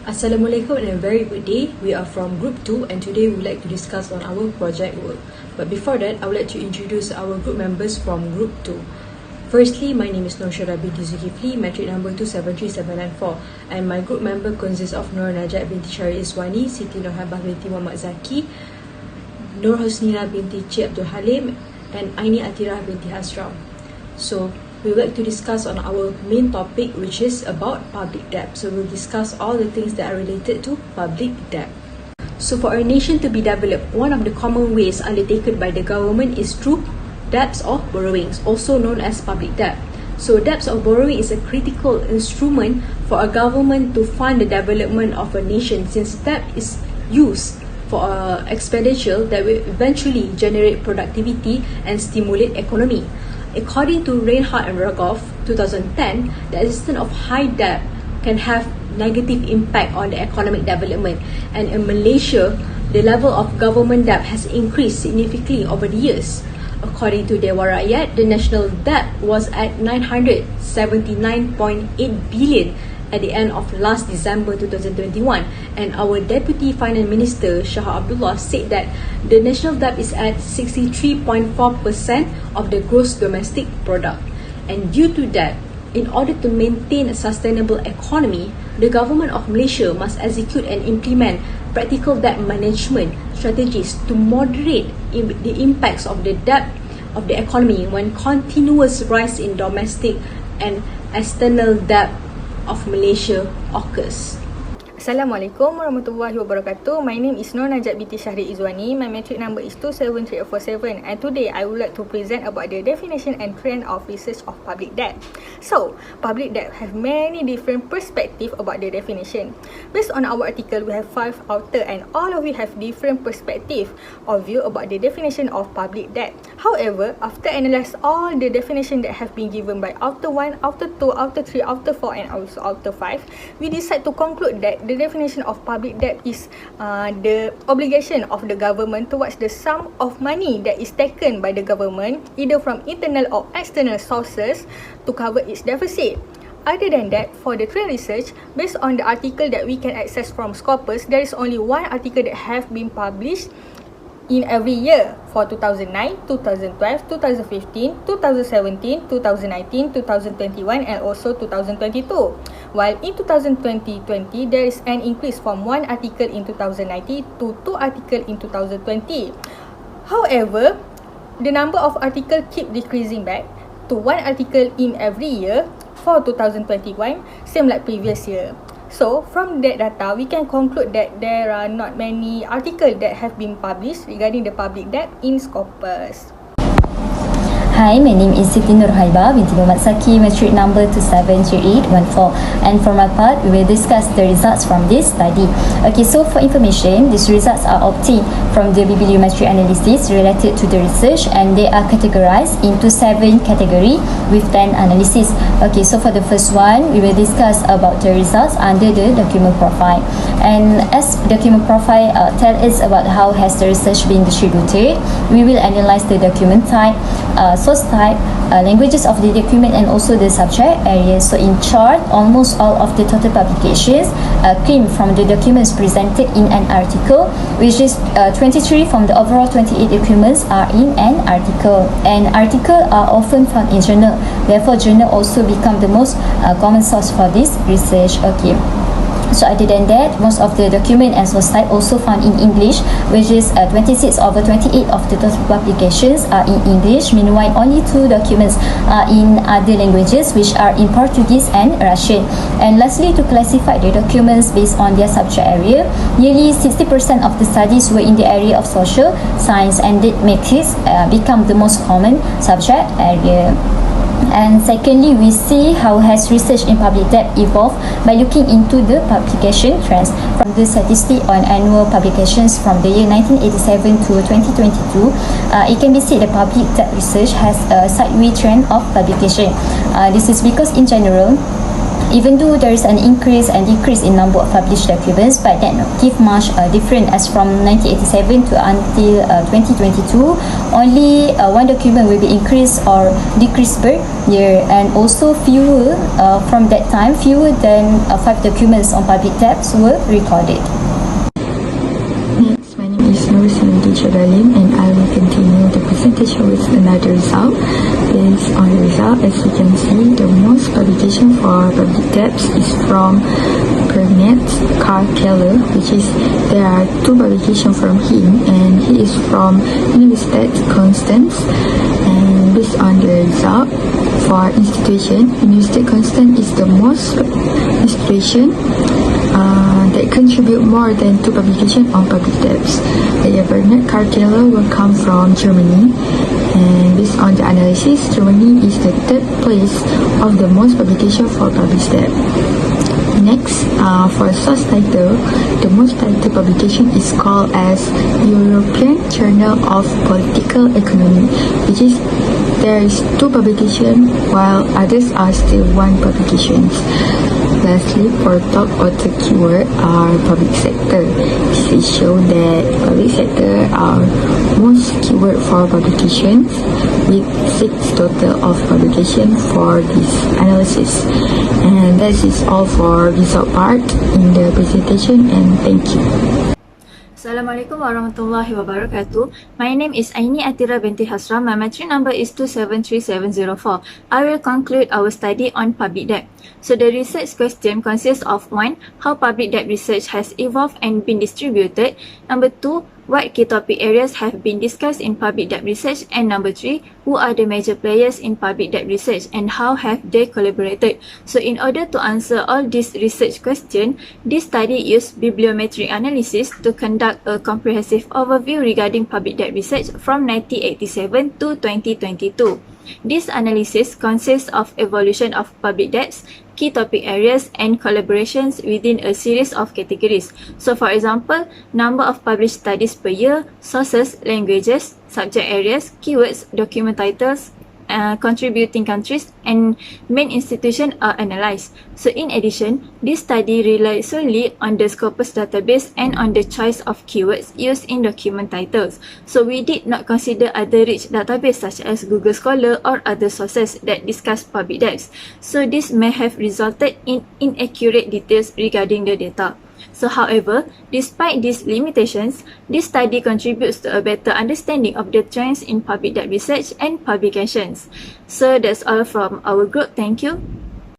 Assalamualaikum and a very good day. We are from Group 2 and today we would like to discuss on our project work. But before that, I would like to introduce our group members from Group 2. Firstly, my name is Noshara binti Zulkifli, metric number 273794, and my group member consists of Nur Najat binti Syari Iswani, Siti Nurhabah binti Muhammad Zaki, Nur Husnina binti Cik Abdul Halim, and Aini Atirah binti Hasram. So, we would like to discuss on our main topic, which is about public debt. So we'll discuss all the things that are related to public debt. So for our nation to be developed, one of the common ways undertaken by the government is through debts or borrowings, also known as public debt. So debts or borrowing is a critical instrument for a government to fund the development of a nation, since debt is used for expenditure that will eventually generate productivity and stimulate economy. According to Reinhardt and Rogoff, 2010, the existence of high debt can have negative impact on the economic development. And in Malaysia, the level of government debt has increased significantly over the years. According to Dewan Rakyat, the national debt was at 979.8 billion at the end of last December 2021, and our Deputy Finance Minister Shah Abdullah said that the national debt is at 63.4% of the gross domestic product. And due to that, in order to maintain a sustainable economy, the government of Malaysia must execute and implement practical debt management strategies to moderate the impacts of the debt of the economy when continuous rise in domestic and external debt of Malaysia occurs. Assalamualaikum warahmatullahi wabarakatuh. My name is Nur Najat binti Syari Izwani. My metric number is 273847, and today I would like to present about the definition and trend of research of public debt. So, public debt have many different perspectives about the definition. Based on our article, we have 5 authors and all of you have different perspective of view about the definition of public debt. However, after analyze all the definition that have been given by author 1, author 2, author 3, author 4 and also author 5, we decide to conclude that the definition of public debt is the obligation of the government towards the sum of money that is taken by the government either from internal or external sources to cover its deficit. Other than that, for the trend research, based on the article that we can access from Scopus, there is only one article that have been published in every year for 2009, 2012, 2015, 2017, 2019, 2021 and also 2022. While in 2020, there is an increase from 1 article in 2019 to 2 articles in 2020. However, the number of articles keep decreasing back to 1 article in every year for 2021, same like previous year. So, from that data, we can conclude that there are not many articles that have been published regarding the public debt in Scopus. Hi, my name is Siti Nurhabah binti Muhammad Zaki, metric number 273814, and for my part, we will discuss the results from this study. Okay, so for information, these results are obtained from the bibliometry analysis related to the research, and they are categorized into 7 categories with 10 analysis. Okay, so for the first one, we will discuss about the results under the document profile. And as document profile tell us about how has the research been distributed, we will analyze the document type, source type, languages of the document and also the subject area. So in short, almost all of the total publications came from the documents presented in an article, which is 23 from the overall 28 documents are in an article. And articles are often found in journal, therefore journal also become the most common source for this research. Okay. So other than that, most of the document and source type also found in English, which is 26 over 28 of the total publications are in English. Meanwhile, only 2 documents are in other languages, which are in Portuguese and Russian. And lastly, to classify the documents based on their subject area, nearly 60% of the studies were in the area of social science, and it makes it become the most common subject area. And secondly, we see how has research in public debt evolved by looking into the publication trends. From the statistic on annual publications from the year 1987 to 2022, it can be seen that public debt research has a sideways trend of publication. This is because in general, Even though there is an increase and decrease in number of published documents, but that not give much different as from 1987 to until 2022. Only one document will be increased or decreased per year, and also fewer from that time, fewer than 5 documents on public tabs were recorded. Next, my name is Nur Jadalim, and I will continue the presentation with another result. Based on the result, as you can see, the most publication for public tabs is from Carl Keller, which is there are 2 publications from him, and he is from University Constance. And based on the result for institution, University Constance is the most institution that contribute more than 2 publications on public tabs. Bernard Carl Keller will come from Germany, and based on the analysis, Germany is the 3rd place of the most publication for public tab. Next, for source title, the most title publication is called as European Journal of Political Economy, which is there is 2 publications while others are still 1 publications. Lastly, for top author keyword are public sector. This show that public sector are most keyword for publications with 6 total of publication for this analysis. And that is all for result part in the presentation, and thank you. Assalamualaikum warahmatullahi wabarakatuh. My name is Aini Atira binti Hasram. My matric number is 273704. I will conclude our study on public debt. So the research question consists of 1. How public debt research has evolved and been distributed. Number 2. What key topic areas have been discussed in public debt research, and number 3, who are the major players in public debt research and how have they collaborated. So in order to answer all these research questions, this study used bibliometric analysis to conduct a comprehensive overview regarding public debt research from 1987 to 2022. This analysis consists of evaluation of public debts, key topic areas and collaborations within a series of categories. So for example, number of published studies per year, sources, languages, subject areas, keywords, document titles, contributing countries and main institution are analysed. So in addition, this study relied solely on the Scopus database and on the choice of keywords used in document titles. So we did not consider other rich database such as Google Scholar or other sources that discuss public debts. So this may have resulted in inaccurate details regarding the data. So however, despite these limitations, this study contributes to a better understanding of the trends in public debt research and publications. So that's all from our group. Thank you.